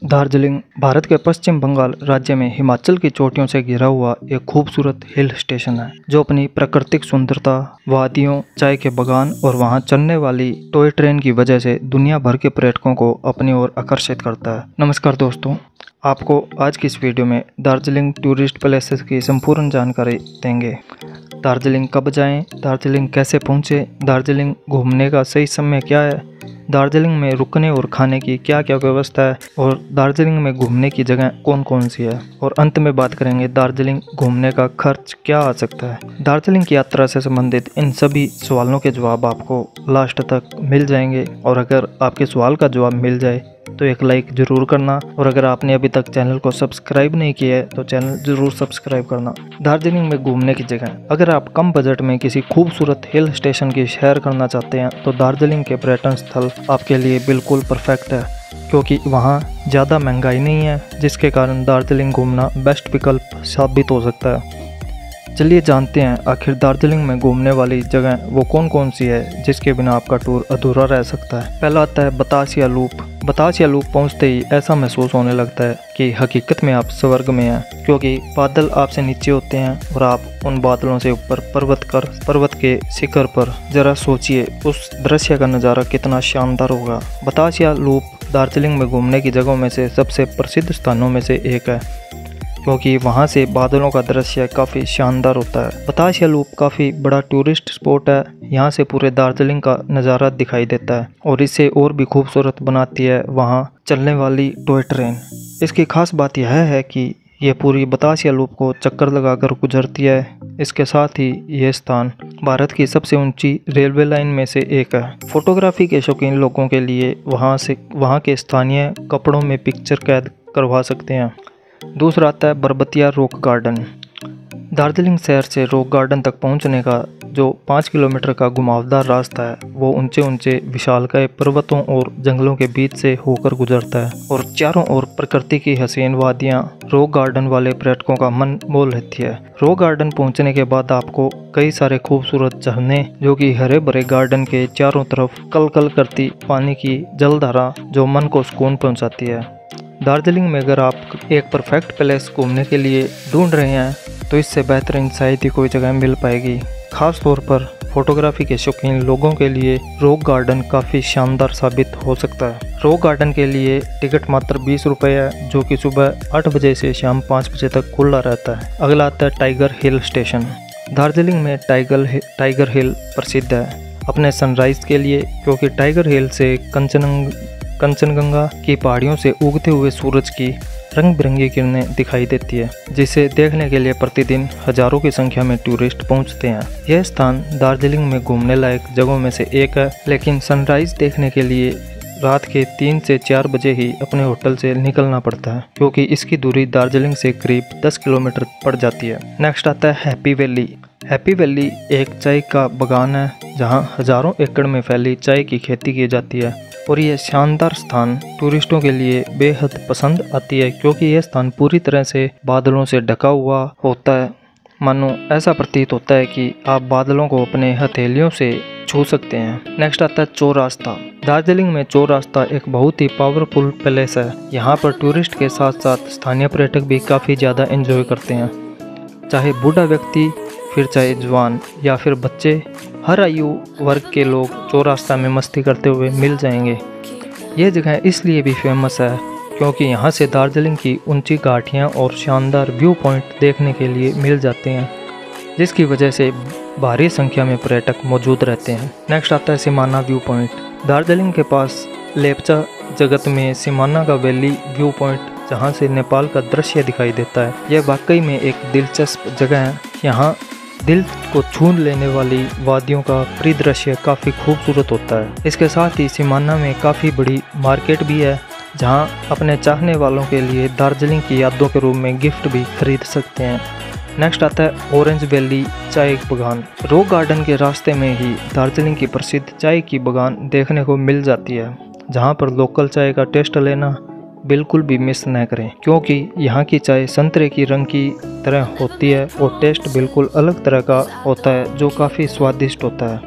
दार्जिलिंग भारत के पश्चिम बंगाल राज्य में हिमाचल की चोटियों से घिरा हुआ एक खूबसूरत हिल स्टेशन है जो अपनी प्राकृतिक सुंदरता, वादियों, चाय के बागान और वहां चलने वाली टॉय ट्रेन की वजह से दुनिया भर के पर्यटकों को अपनी ओर आकर्षित करता है। नमस्कार दोस्तों, आपको आज की इस वीडियो में दार्जिलिंग टूरिस्ट प्लेसेस की संपूर्ण जानकारी देंगे। दार्जिलिंग कब जाएं, दार्जिलिंग कैसे पहुंचे, दार्जिलिंग घूमने का सही समय क्या है, दार्जिलिंग में रुकने और खाने की क्या क्या व्यवस्था है और दार्जिलिंग में घूमने की जगह कौन कौन सी है, और अंत में बात करेंगे दार्जिलिंग घूमने का खर्च क्या आ सकता है। दार्जिलिंग की यात्रा से संबंधित इन सभी सवालों के जवाब आपको लास्ट तक मिल जाएंगे, और अगर आपके सवाल का जवाब मिल जाए तो एक लाइक ज़रूर करना, और अगर आपने अभी तक चैनल को सब्सक्राइब नहीं किया है तो चैनल ज़रूर सब्सक्राइब करना। दार्जिलिंग में घूमने की जगह, अगर आप कम बजट में किसी खूबसूरत हिल स्टेशन की सैर करना चाहते हैं तो दार्जिलिंग के पर्यटन स्थल आपके लिए बिल्कुल परफेक्ट है, क्योंकि वहाँ ज़्यादा महंगाई नहीं है, जिसके कारण दार्जिलिंग घूमना बेस्ट विकल्प साबित हो सकता है। चलिए जानते हैं आखिर दार्जिलिंग में घूमने वाली जगह वो कौन कौन सी है जिसके बिना आपका टूर अधूरा रह सकता है। पहला आता है बतासिया लूप। बतासिया लूप पहुंचते ही ऐसा महसूस होने लगता है कि हकीकत में आप स्वर्ग में हैं, क्योंकि बादल आपसे नीचे होते हैं और आप उन बादलों से ऊपर पर्वत के शिखर पर। जरा सोचिए उस दृश्य का नज़ारा कितना शानदार होगा। बतासिया लूप दार्जिलिंग में घूमने की जगहों में से सबसे प्रसिद्ध स्थानों में से एक है, क्योंकि वहाँ से बादलों का दृश्य काफ़ी शानदार होता है। बतासिया लूप काफ़ी बड़ा टूरिस्ट स्पॉट है, यहाँ से पूरे दार्जिलिंग का नज़ारा दिखाई देता है, और इसे और भी खूबसूरत बनाती है वहाँ चलने वाली टॉय ट्रेन। इसकी खास बात यह है कि ये पूरी बतासिया लूप को चक्कर लगाकर गुजरती है। इसके साथ ही यह स्थान भारत की सबसे ऊंची रेलवे लाइन में से एक है। फोटोग्राफी के शौकीन लोगों के लिए वहाँ के स्थानीय कपड़ों में पिक्चर कैद करवा सकते हैं। दूसरा आता है बरबतिया रॉक गार्डन। दार्जिलिंग शहर से रॉक गार्डन तक पहुंचने का जो 5 किलोमीटर का घुमावदार रास्ता है वो ऊंचे ऊंचे विशालकाय पर्वतों और जंगलों के बीच से होकर गुजरता है, और चारों ओर प्रकृति की हसीन वादियां रॉक गार्डन वाले पर्यटकों का मन मोह लेती है। रॉक गार्डन पहुंचने के बाद आपको कई सारे खूबसूरत झरने, जो कि हरे भरे गार्डन के चारों तरफ कल कल करती पानी की जलधारा जो मन को सुकून पहुँचाती है। दार्जिलिंग में अगर आप एक परफेक्ट प्लेस घूमने के लिए ढूंढ रहे हैं तो इससे बेहतरीन शायद ही कोई जगह मिल पाएगी। खास तौर पर फोटोग्राफी के शौकीन लोगों के लिए रॉक गार्डन काफ़ी शानदार साबित हो सकता है। रॉक गार्डन के लिए टिकट मात्र 20 रुपये है, जो कि सुबह 8 बजे से शाम 5 बजे तक खुला रहता है। अगला आता है टाइगर हिल स्टेशन। दार्जिलिंग में टाइगर हिल प्रसिद्ध है अपने सनराइज के लिए, क्योंकि टाइगर हिल से कंचनजंगा की पहाड़ियों से उगते हुए सूरज की रंग बिरंगी किरणें दिखाई देती है, जिसे देखने के लिए प्रतिदिन हजारों की संख्या में टूरिस्ट पहुंचते हैं। यह स्थान दार्जिलिंग में घूमने लायक जगहों में से एक है, लेकिन सनराइज देखने के लिए रात के 3 से 4 बजे ही अपने होटल से निकलना पड़ता है, क्योंकि इसकी दूरी दार्जिलिंग से करीब 10 किलोमीटर पड़ जाती है। नेक्स्ट आता है हैप्पी वैली। हैप्पी वैली एक चाय का बागान है जहां हजारों एकड़ में फैली चाय की खेती की जाती है, और यह शानदार स्थान टूरिस्टों के लिए बेहद पसंद आती है, क्योंकि यह स्थान पूरी तरह से बादलों से ढका हुआ होता है। मानो ऐसा प्रतीत होता है कि आप बादलों को अपने हथेलियों से छू सकते हैं। नेक्स्ट आता है चौरास्ता। दार्जिलिंग में चौरास्ता एक बहुत ही पावरफुल प्लेस है। यहाँ पर टूरिस्ट के साथ साथ स्थानीय पर्यटक भी काफ़ी ज़्यादा एंजॉय करते हैं, चाहे बूढ़ा व्यक्ति, फिर चाहे जवान या फिर बच्चे, हर आयु वर्ग के लोग चौरास्ता में मस्ती करते हुए मिल जाएंगे। यह जगह इसलिए भी फेमस है क्योंकि यहाँ से दार्जिलिंग की ऊंची घाटियाँ और शानदार व्यू पॉइंट देखने के लिए मिल जाते हैं, जिसकी वजह से भारी संख्या में पर्यटक मौजूद रहते हैं। नेक्स्ट आता है सिमाना व्यू पॉइंट। दार्जिलिंग के पास लेप्चा जगत में सिमाना का वैली व्यू पॉइंट, जहाँ से नेपाल का दृश्य दिखाई देता है, यह वाकई में एक दिलचस्प जगह है। यहाँ दिल को छू लेने वाली वादियों का परिदृश्य काफ़ी खूबसूरत होता है। इसके साथ ही सिमाना में काफ़ी बड़ी मार्केट भी है, जहां अपने चाहने वालों के लिए दार्जिलिंग की यादों के रूप में गिफ्ट भी खरीद सकते हैं। नेक्स्ट आता है ऑरेंज वैली चाय बागान। रॉक गार्डन के रास्ते में ही दार्जिलिंग की प्रसिद्ध चाय की बागान देखने को मिल जाती है, जहां पर लोकल चाय का टेस्ट लेना बिल्कुल भी मिस न करें, क्योंकि यहाँ की चाय संतरे की रंग की तरह होती है और टेस्ट बिल्कुल अलग तरह का होता है, जो काफ़ी स्वादिष्ट होता है।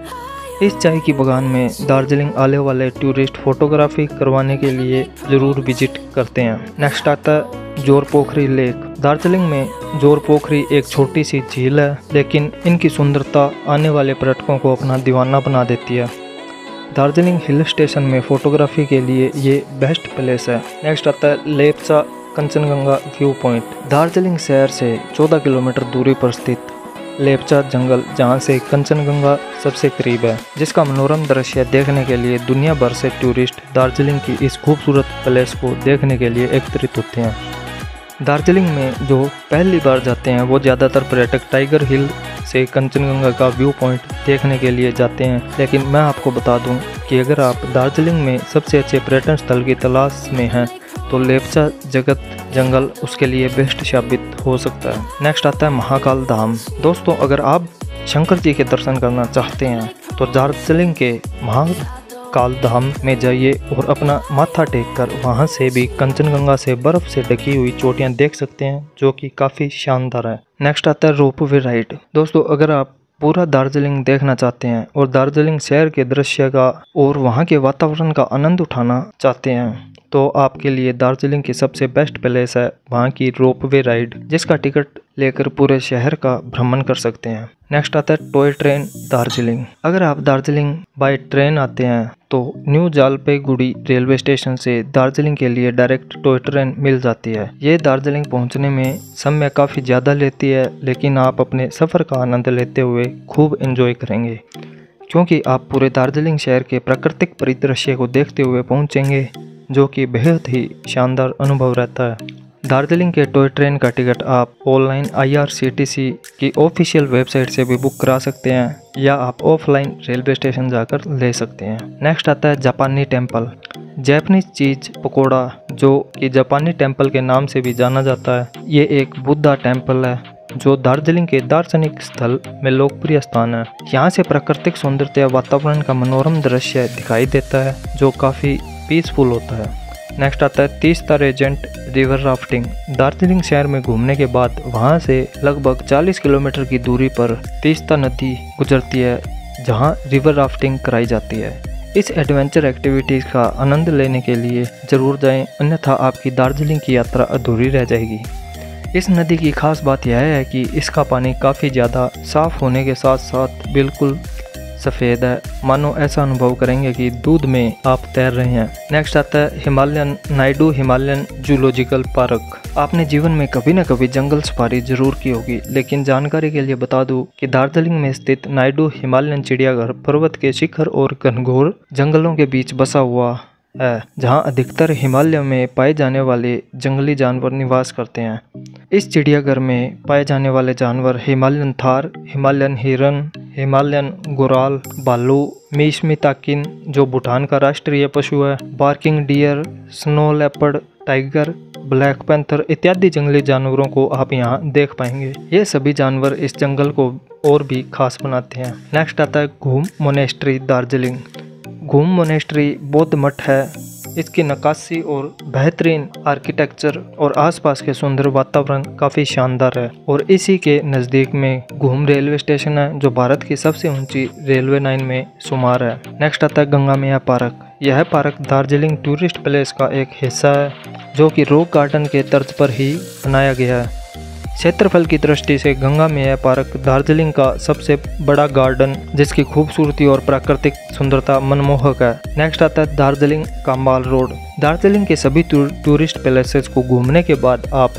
इस चाय की बागान में दार्जिलिंग आने वाले टूरिस्ट फोटोग्राफी करवाने के लिए ज़रूर विजिट करते हैं। नेक्स्ट आता है जोरपोखरी लेक। दार्जिलिंग में जोरपोखरी एक छोटी सी झील है, लेकिन इनकी सुंदरता आने वाले पर्यटकों को अपना दीवाना बना देती है। दार्जिलिंग हिल स्टेशन में फोटोग्राफी के लिए ये बेस्ट प्लेस है। नेक्स्ट आता है लेप्चा कंचनजंगा व्यू पॉइंट। दार्जिलिंग शहर से 14 किलोमीटर दूरी पर स्थित लेप्चा जंगल, जहां से कंचनजंगा सबसे करीब है, जिसका मनोरम दृश्य देखने के लिए दुनिया भर से टूरिस्ट दार्जिलिंग की इस खूबसूरत प्लेस को देखने के लिए एकत्रित होते हैं। दार्जिलिंग में जो पहली बार जाते हैं वो ज़्यादातर पर्यटक टाइगर हिल से कंचनजंगा का व्यू पॉइंट देखने के लिए जाते हैं, लेकिन मैं आपको बता दूं कि अगर आप दार्जिलिंग में सबसे अच्छे पर्यटन स्थल की तलाश में हैं तो लेप्चा जंगल उसके लिए बेस्ट साबित हो सकता है। नेक्स्ट आता है महाकाल धाम। दोस्तों, अगर आप शंकर जी के दर्शन करना चाहते हैं तो दार्जिलिंग के महाकाल धाम में जाइए और अपना माथा टेक कर वहाँ से भी कंचनजंगा से बर्फ से ढकी हुई चोटियाँ देख सकते हैं, जो कि काफ़ी शानदार है। नेक्स्ट आता है रोपवे राइड। दोस्तों, अगर आप पूरा दार्जिलिंग देखना चाहते हैं और दार्जिलिंग शहर के दृश्य का और वहाँ के वातावरण का आनंद उठाना चाहते हैं तो आपके लिए दार्जिलिंग की सबसे बेस्ट प्लेस है वहाँ की रोपवे राइड, जिसका टिकट लेकर पूरे शहर का भ्रमण कर सकते हैं। नेक्स्ट आता है टॉय ट्रेन दार्जिलिंग। अगर आप दार्जिलिंग बाय ट्रेन आते हैं तो न्यू जलपाईगुड़ी रेलवे स्टेशन से दार्जिलिंग के लिए डायरेक्ट टॉय ट्रेन मिल जाती है। ये दार्जिलिंग पहुंचने में समय काफ़ी ज़्यादा लेती है, लेकिन आप अपने सफ़र का आनंद लेते हुए खूब एंजॉय करेंगे, क्योंकि आप पूरे दार्जिलिंग शहर के प्राकृतिक परिदृश्य को देखते हुए पहुँचेंगे, जो कि बेहद ही शानदार अनुभव रहता है। दार्जिलिंग के टॉय ट्रेन का टिकट आप ऑनलाइन IRCTC की ऑफिशियल वेबसाइट से भी बुक करा सकते हैं या आप ऑफलाइन रेलवे स्टेशन जाकर ले सकते हैं। नेक्स्ट आता है जापानी टेम्पल। जैपनीज चीज पकोड़ा, जो कि जापानी टेम्पल के नाम से भी जाना जाता है, ये एक बुद्धा टेम्पल है जो दार्जिलिंग के दार्शनिक स्थल में लोकप्रिय स्थान है। यहाँ से प्राकृतिक सौंदर्य वातावरण का मनोरम दृश्य दिखाई देता है, जो काफ़ी पीसफुल होता है। नेक्स्ट आता है Teesta Regent river rafting. Darjeeling शहर में घूमने के बाद वहां से लगभग 40 किलोमीटर की दूरी पर तीस्ता नदी गुजरती है, जहां रिवर राफ्टिंग कराई जाती है। इस एडवेंचर एक्टिविटीज़ का आनंद लेने के लिए ज़रूर जाएं, अन्यथा आपकी दार्जिलिंग की यात्रा अधूरी रह जाएगी। इस नदी की खास बात यह है कि इसका पानी काफ़ी ज़्यादा साफ़ होने के साथ साथ बिल्कुल सफ़ेद है, मानो ऐसा अनुभव करेंगे कि दूध में आप तैर रहे हैं। नेक्स्ट आता है Himalayan Naidu Himalayan zoological park. आपने जीवन में कभी न कभी जंगल सफारी जरूर की होगी, लेकिन जानकारी के लिए बता दूं कि दार्जिलिंग में स्थित नायडू हिमालयन चिड़ियाघर पर्वत के शिखर और घनघोर जंगलों के बीच बसा हुआ है, जहां अधिकतर हिमालय में पाए जाने वाले जंगली जानवर निवास करते हैं। इस चिड़ियाघर में पाए जाने वाले जानवर हिमालयन थार, हिमालयन हिरन, हिमालयन गोराल, भालू, मीशमिताकिन जो भूटान का राष्ट्रीय पशु है, barking deer, snow leopard, tiger, black panther इत्यादि जंगली जानवरों को आप यहाँ देख पाएंगे। ये सभी जानवर इस जंगल को और भी खास बनाते हैं। नेक्स्ट आता है घूम मोनेस्ट्री दार्जिलिंग। घूम मोनेस्ट्री बौद्ध मठ है। इसकी नक्काशी और बेहतरीन आर्किटेक्चर और आसपास के सुंदर वातावरण काफ़ी शानदार है, और इसी के नज़दीक में घूम रेलवे स्टेशन है, जो भारत की सबसे ऊंची रेलवे लाइन में शुमार है। नेक्स्ट आता है गंगा मैया पार्क। यह पार्क दार्जिलिंग टूरिस्ट प्लेस का एक हिस्सा है, जो कि रॉक गार्डन के तर्ज पर ही बनाया गया है। क्षेत्रफल की दृष्टि से गंगा मैया पार्क दार्जिलिंग का सबसे बड़ा गार्डन, जिसकी खूबसूरती और प्राकृतिक सुंदरता मनमोहक है। नेक्स्ट आता है दार्जिलिंग का माल रोड। दार्जिलिंग के सभी टूरिस्ट प्लेसेस को घूमने के बाद आप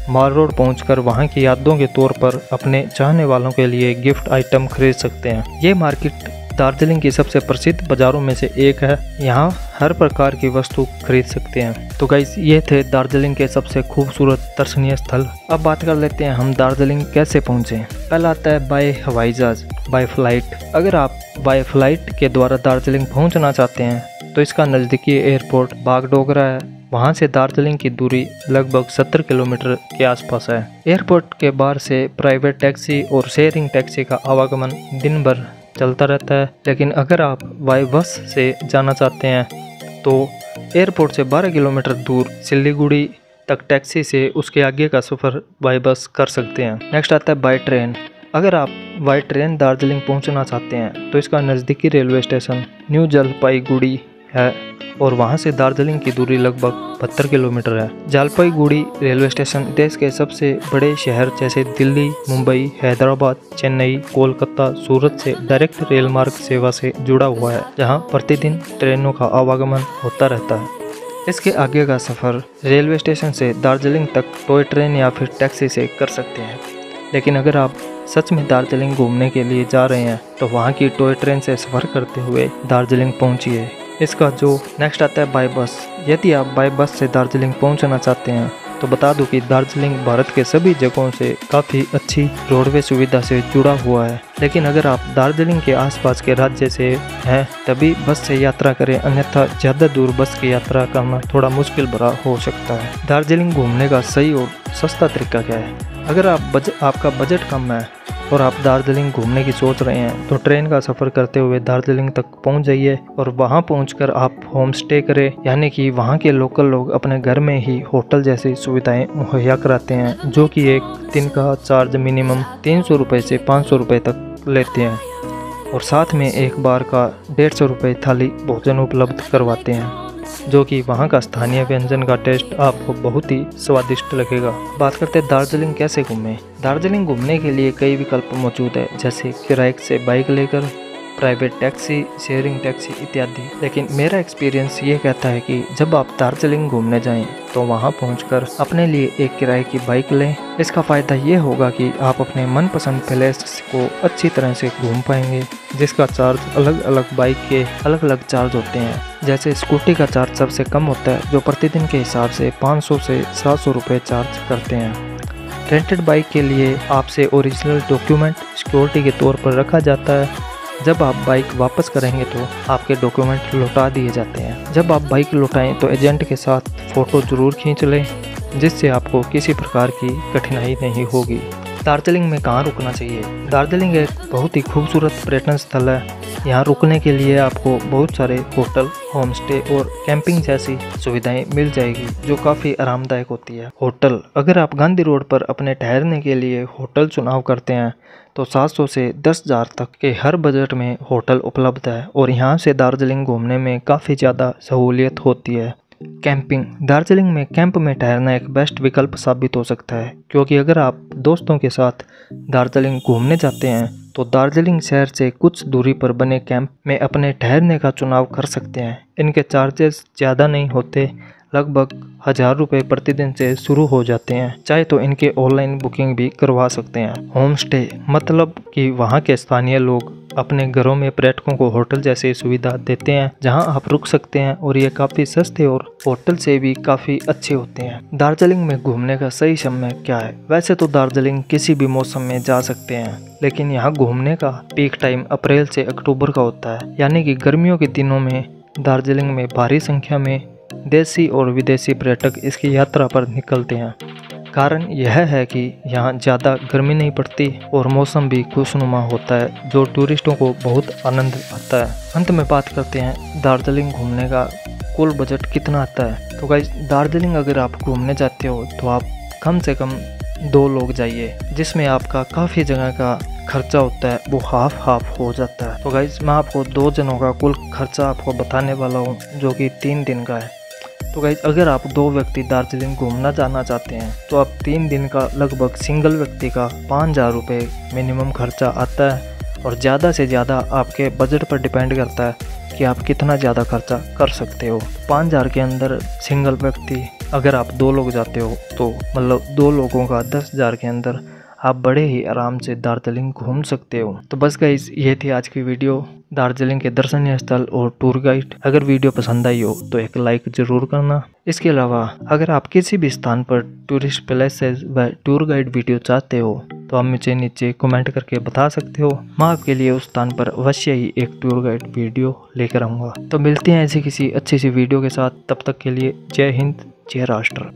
माल रोड पहुंचकर वहां की यादों के तौर पर अपने चाहने वालों के लिए गिफ्ट आइटम खरीद सकते हैं। ये मार्केट दार्जिलिंग की सबसे प्रसिद्ध बाज़ारों में से एक है। यहाँ हर प्रकार की वस्तु खरीद सकते हैं। तो गाइस, ये थे दार्जिलिंग के सबसे खूबसूरत दर्शनीय स्थल। अब बात कर लेते हैं हम दार्जिलिंग कैसे पहुँचे। पहला आता है बाय हवाई जहाज, बाय फ्लाइट। अगर आप बाय फ्लाइट के द्वारा दार्जिलिंग पहुँचना चाहते हैं तो इसका नज़दीकी एयरपोर्ट बागडोगरा है। वहाँ से दार्जिलिंग की दूरी लगभग 70 किलोमीटर के आसपास है। एयरपोर्ट के बाहर से प्राइवेट टैक्सी और शेयरिंग टैक्सी का आवागमन दिन भर चलता रहता है, लेकिन अगर आप बाय बस से जाना चाहते हैं तो एयरपोर्ट से 12 किलोमीटर दूर सिलीगुड़ी तक टैक्सी से उसके आगे का सफ़र बाय बस कर सकते हैं। नेक्स्ट आता है बाय ट्रेन। अगर आप बाय ट्रेन दार्जिलिंग पहुंचना चाहते हैं तो इसका नज़दीकी रेलवे स्टेशन न्यू जलपाईगुड़ी है और वहां से दार्जिलिंग की दूरी लगभग 72 किलोमीटर है। जलपाईगुड़ी रेलवे स्टेशन देश के सबसे बड़े शहर जैसे दिल्ली, मुंबई, हैदराबाद, चेन्नई, कोलकाता, सूरत से डायरेक्ट रेल मार्ग सेवा से जुड़ा हुआ है, जहां प्रतिदिन ट्रेनों का आवागमन होता रहता है। इसके आगे का सफ़र रेलवे स्टेशन से दार्जिलिंग तक टॉय ट्रेन या फिर टैक्सी से कर सकते हैं। लेकिन अगर आप सच में दार्जिलिंग घूमने के लिए जा रहे हैं तो वहाँ की टॉय ट्रेन से सफ़र करते हुए दार्जिलिंग पहुँचिए। इसका जो नेक्स्ट आता है बाय बस। यदि आप बाय बस से दार्जिलिंग पहुँचना चाहते हैं तो बता दूं कि दार्जिलिंग भारत के सभी जगहों से काफ़ी अच्छी रोडवे सुविधा से जुड़ा हुआ है। लेकिन अगर आप दार्जिलिंग के आसपास के राज्य से हैं तभी बस से यात्रा करें, अन्यथा ज़्यादा दूर बस की यात्रा करना थोड़ा मुश्किल भरा हो सकता है। दार्जिलिंग घूमने का सही और सस्ता तरीका क्या है? अगर आपका बजट कम है और आप दार्जिलिंग घूमने की सोच रहे हैं तो ट्रेन का सफ़र करते हुए दार्जिलिंग तक पहुंच जाइए और वहां पहुंचकर आप होम स्टे करें, यानी कि वहां के लोकल लोग अपने घर में ही होटल जैसी सुविधाएं मुहैया कराते हैं, जो कि एक दिन का चार्ज मिनिमम 300 रुपये से 500 रुपये तक लेते हैं और साथ में एक बार का 150 रुपये थाली भोजन उपलब्ध करवाते हैं, जो कि वहाँ का स्थानीय व्यंजन का टेस्ट आपको बहुत ही स्वादिष्ट लगेगा। बात करते हैं दार्जिलिंग कैसे घूमें। दार्जिलिंग घूमने के लिए कई विकल्प मौजूद है, जैसे किराए से बाइक लेकर, प्राइवेट टैक्सी, शेयरिंग टैक्सी इत्यादि। लेकिन मेरा एक्सपीरियंस ये कहता है कि जब आप दार्जिलिंग घूमने जाएं तो वहां पहुंचकर अपने लिए एक किराए की बाइक लें। इसका फ़ायदा ये होगा कि आप अपने मनपसंद प्लेस को अच्छी तरह से घूम पाएंगे, जिसका चार्ज अलग अलग बाइक के अलग अलग चार्ज होते हैं। जैसे स्कूटी का चार्ज सबसे कम होता है, जो प्रतिदिन के हिसाब से 500 से 700 रुपये चार्ज करते हैं। रेंटेड बाइक के लिए आपसे ओरिजिनल डॉक्यूमेंट सिक्योरिटी के तौर पर रखा जाता है। जब आप बाइक वापस करेंगे तो आपके डॉक्यूमेंट लौटा दिए जाते हैं। जब आप बाइक लौटाएं तो एजेंट के साथ फ़ोटो ज़रूर खींच लें, जिससे आपको किसी प्रकार की कठिनाई नहीं होगी। दार्जिलिंग में कहाँ रुकना चाहिए? दार्जिलिंग एक बहुत ही खूबसूरत पर्यटन स्थल है। यहाँ रुकने के लिए आपको बहुत सारे होटल, होम स्टे और कैंपिंग जैसी सुविधाएं मिल जाएगी, जो काफ़ी आरामदायक होती है। होटल, अगर आप गांधी रोड पर अपने ठहरने के लिए होटल चुनाव करते हैं तो 700 से 10,000 तक के हर बजट में होटल उपलब्ध है और यहाँ से दार्जिलिंग घूमने में काफ़ी ज़्यादा सहूलियत होती है। कैंपिंग, दार्जिलिंग में कैंप में ठहरना एक बेस्ट विकल्प साबित हो सकता है, क्योंकि अगर आप दोस्तों के साथ दार्जिलिंग घूमने जाते हैं तो दार्जिलिंग शहर से कुछ दूरी पर बने कैंप में अपने ठहरने का चुनाव कर सकते हैं। इनके चार्जेस ज़्यादा नहीं होते, लगभग 1000 रुपये प्रतिदिन से शुरू हो जाते हैं। चाहे तो इनके ऑनलाइन बुकिंग भी करवा सकते हैं। होम स्टे, मतलब कि वहाँ के स्थानीय लोग अपने घरों में पर्यटकों को होटल जैसी सुविधा देते हैं, जहां आप रुक सकते हैं और ये काफ़ी सस्ते और होटल से भी काफ़ी अच्छे होते हैं। दार्जिलिंग में घूमने का सही समय क्या है? वैसे तो दार्जिलिंग किसी भी मौसम में जा सकते हैं, लेकिन यहाँ घूमने का पीक टाइम अप्रैल से अक्टूबर का होता है, यानी कि गर्मियों के दिनों में दार्जिलिंग में भारी संख्या में देसी और विदेशी पर्यटक इसकी यात्रा पर निकलते हैं। कारण यह है कि यहाँ ज़्यादा गर्मी नहीं पड़ती और मौसम भी खुशनुमा होता है, जो टूरिस्टों को बहुत आनंद आता है। अंत में बात करते हैं दार्जिलिंग घूमने का कुल बजट कितना आता है। तो गाइस, दार्जिलिंग अगर आप घूमने जाते हो तो आप कम से कम 2 लोग जाइए, जिसमें आपका काफ़ी जगह का खर्चा होता है वो हाफ हो जाता है। तो गाइस, मैं आपको 2 जनों का कुल खर्चा आपको बताने वाला हूँ, जो कि 3 दिन का है। तो गाइस, अगर आप 2 व्यक्ति दार्जिलिंग घूमना जाना चाहते हैं तो आप 3 दिन का लगभग सिंगल व्यक्ति का 5000 रुपये मिनिमम खर्चा आता है और ज़्यादा से ज़्यादा आपके बजट पर डिपेंड करता है कि आप कितना ज़्यादा खर्चा कर सकते हो। 5000 के अंदर सिंगल व्यक्ति, अगर आप 2 लोग जाते हो तो मतलब 2 लोगों का 10,000 के अंदर आप बड़े ही आराम से दार्जिलिंग घूम सकते हो। तो बस गाइस, ये थी आज की वीडियो दार्जिलिंग के दर्शनीय स्थल और टूर गाइड। अगर वीडियो पसंद आई हो तो एक लाइक ज़रूर करना। इसके अलावा अगर आप किसी भी स्थान पर टूरिस्ट प्लेसेस व टूर गाइड वीडियो चाहते हो तो आप मुझे नीचे कमेंट करके बता सकते हो। मैं आपके लिए उस स्थान पर अवश्य ही एक टूर गाइड वीडियो लेकर आऊँगा। तो मिलते हैं ऐसी किसी अच्छी सी वीडियो के साथ। तब तक के लिए जय हिंद, जय राष्ट्र।